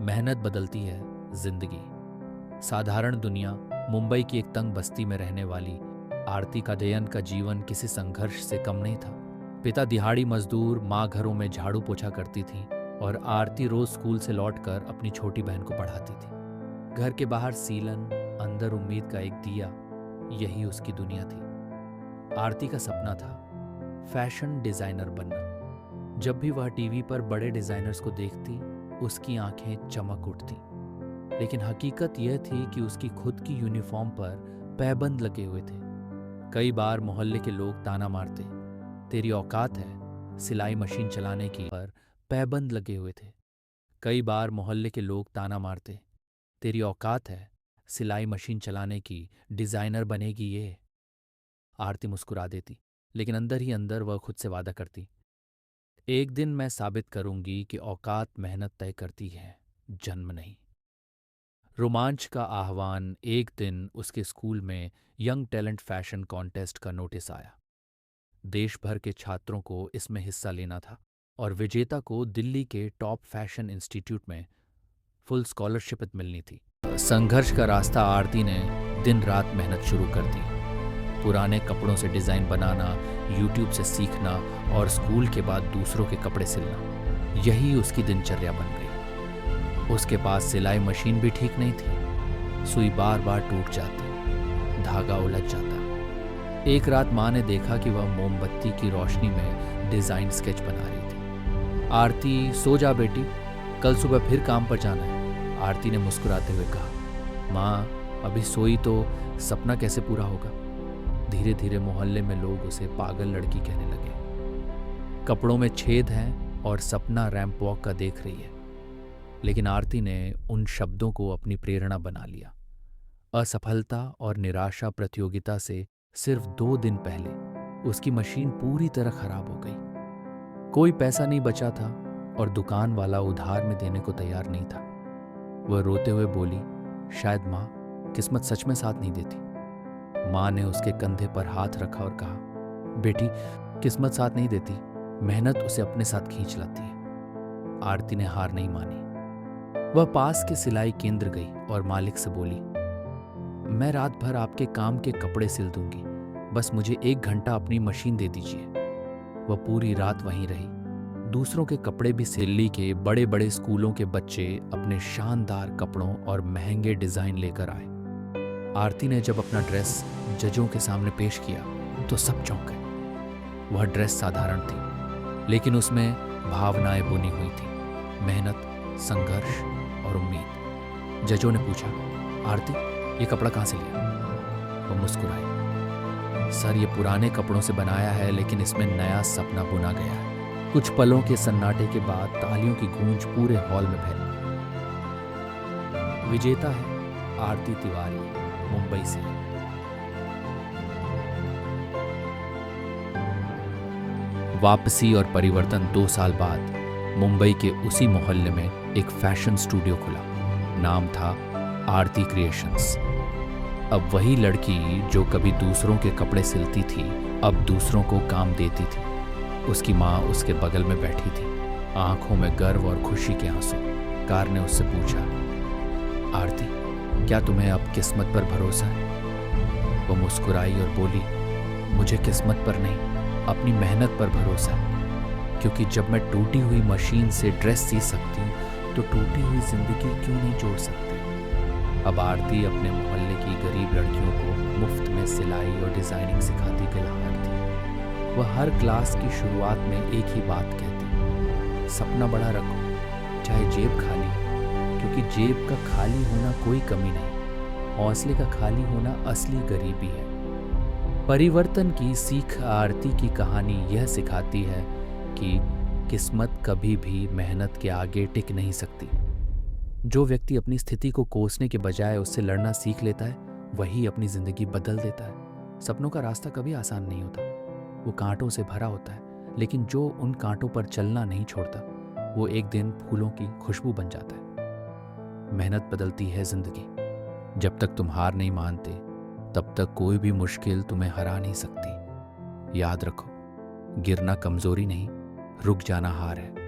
मेहनत बदलती है जिंदगी। साधारण दुनिया मुंबई की एक तंग बस्ती में रहने वाली आरती कादेयन का जीवन किसी संघर्ष से कम नहीं था। पिता दिहाड़ी मजदूर, माँ घरों में झाड़ू पोछा करती थी और आरती रोज स्कूल से लौटकर अपनी छोटी बहन को पढ़ाती थी। घर के बाहर सीलन, अंदर उम्मीद का एक दिया, यही उसकी दुनिया थी। आरती का सपना था फैशन डिजाइनर बनना। जब भी वह टीवी पर बड़े डिजाइनर्स को देखती, उसकी आंखें चमक उठती। लेकिन हकीकत यह थी कि उसकी खुद की यूनिफॉर्म पर पैबंद लगे हुए थे। कई बार मोहल्ले के लोग ताना मारते, तेरी औकात है सिलाई मशीन चलाने की, पर पैबंद लगे हुए थे। कई बार मोहल्ले के लोग ताना मारते, तेरी औकात है सिलाई मशीन चलाने की, डिजाइनर बनेगी ये। आरती मुस्कुरा देती, लेकिन अंदर ही अंदर वह खुद से वादा करती, एक दिन मैं साबित करूंगी कि औकात मेहनत तय करती है, जन्म नहीं। रोमांच का आह्वान। एक दिन उसके स्कूल में यंग टैलेंट फैशन कॉन्टेस्ट का नोटिस आया। देश भर के छात्रों को इसमें हिस्सा लेना था और विजेता को दिल्ली के टॉप फैशन इंस्टीट्यूट में फुल स्कॉलरशिप मिलनी थी। संघर्ष का रास्ता आरती ने दिन रात मेहनत शुरू कर दी। पुराने कपड़ों से डिज़ाइन बनाना, यूट्यूब से सीखना और स्कूल के बाद दूसरों के कपड़े सिलना, यही उसकी दिनचर्या बन गई। उसके पास सिलाई मशीन भी ठीक नहीं थी। सुई बार बार टूट जाती, धागा उलझ जाता। एक रात माँ ने देखा कि वह मोमबत्ती की रोशनी में डिज़ाइन स्केच बना रही थी। आरती, सो जा बेटी, कल सुबह फिर काम पर जाना है। आरती ने मुस्कुराते हुए कहा, माँ अभी सोई तो सपना कैसे पूरा होगा। धीरे धीरे मोहल्ले में लोग उसे पागल लड़की कहने लगे। कपड़ों में छेद हैं और सपना रैंप वॉक का देख रही है। लेकिन आरती ने उन शब्दों को अपनी प्रेरणा बना लिया। असफलता और निराशा प्रतियोगिता से सिर्फ 2 दिन पहले उसकी मशीन पूरी तरह खराब हो गई। कोई पैसा नहीं बचा था और दुकान वाला उधार में देने को तैयार नहीं था। वह रोते हुए बोली, शायद माँ किस्मत सच में साथ नहीं देती। माँ ने उसके कंधे पर हाथ रखा और कहा, बेटी किस्मत साथ नहीं देती, मेहनत उसे अपने साथ खींच लाती है। आरती ने हार नहीं मानी। वह पास के सिलाई केंद्र गई और मालिक से बोली, मैं रात भर आपके काम के कपड़े सिल दूंगी, बस मुझे 1 घंटा अपनी मशीन दे दीजिए। वह पूरी रात वहीं रही। दूसरों के कपड़े भी सिल। दिल्ली के बड़े बड़े स्कूलों के बच्चे अपने शानदार कपड़ों और महंगे डिजाइन लेकर आए। आरती ने जब अपना ड्रेस जजों के सामने पेश किया तो सब चौंक गए। वह ड्रेस साधारण थी, लेकिन उसमें भावनाएं बुनी हुई थी, मेहनत, संघर्ष और उम्मीद। जजों ने पूछा, आरती ये कपड़ा कहाँ से लिया? वह मुस्कुराई, सर ये पुराने कपड़ों से बनाया है, लेकिन इसमें नया सपना बुना गया है। कुछ पलों के सन्नाटे के बाद तालियों की गूंज पूरे हॉल में फैली। विजेता है आरती तिवारी, मुंबई से। वापसी और परिवर्तन। 2 साल बाद मुंबई के उसी मोहल्ले में एक फैशन स्टूडियो खुला। नाम था आरती क्रिएशंस। अब वही लड़की जो कभी दूसरों के कपड़े सिलती थी, अब दूसरों को काम देती थी। उसकी माँ उसके बगल में बैठी थी, आंखों में गर्व और खुशी के आंसू। कार ने उससे पूछा, आरती क्या तुम्हें अब किस्मत पर भरोसा है? वो मुस्कुराई और बोली, मुझे किस्मत पर नहीं, अपनी मेहनत पर भरोसा है। क्योंकि जब मैं टूटी हुई मशीन से ड्रेस सी सकती हूँ तो टूटी हुई जिंदगी क्यों नहीं जोड़ सकती। अब आरती अपने मोहल्ले की गरीब लड़कियों को मुफ्त में सिलाई और डिजाइनिंग सिखाती गला थी। वह हर क्लास की शुरुआत में एक ही बात कहती, सपना बड़ा रखो, चाहे जेब खाली, क्योंकि जेब का खाली होना कोई कमी नहीं, हौसले का खाली होना असली गरीबी है। परिवर्तन की सीख। आरती की कहानी यह सिखाती है कि किस्मत कभी भी मेहनत के आगे टिक नहीं सकती। जो व्यक्ति अपनी स्थिति को कोसने के बजाय उससे लड़ना सीख लेता है, वही अपनी जिंदगी बदल देता है। सपनों का रास्ता कभी आसान नहीं होता, वो कांटों से भरा होता है, लेकिन जो उन कांटों पर चलना नहीं छोड़ता, वो एक दिन फूलों की खुशबू बन जाता है। मेहनत बदलती है जिंदगी। जब तक तुम हार नहीं मानते, तब तक कोई भी मुश्किल तुम्हें हरा नहीं सकती। याद रखो, गिरना कमजोरी नहीं, रुक जाना हार है।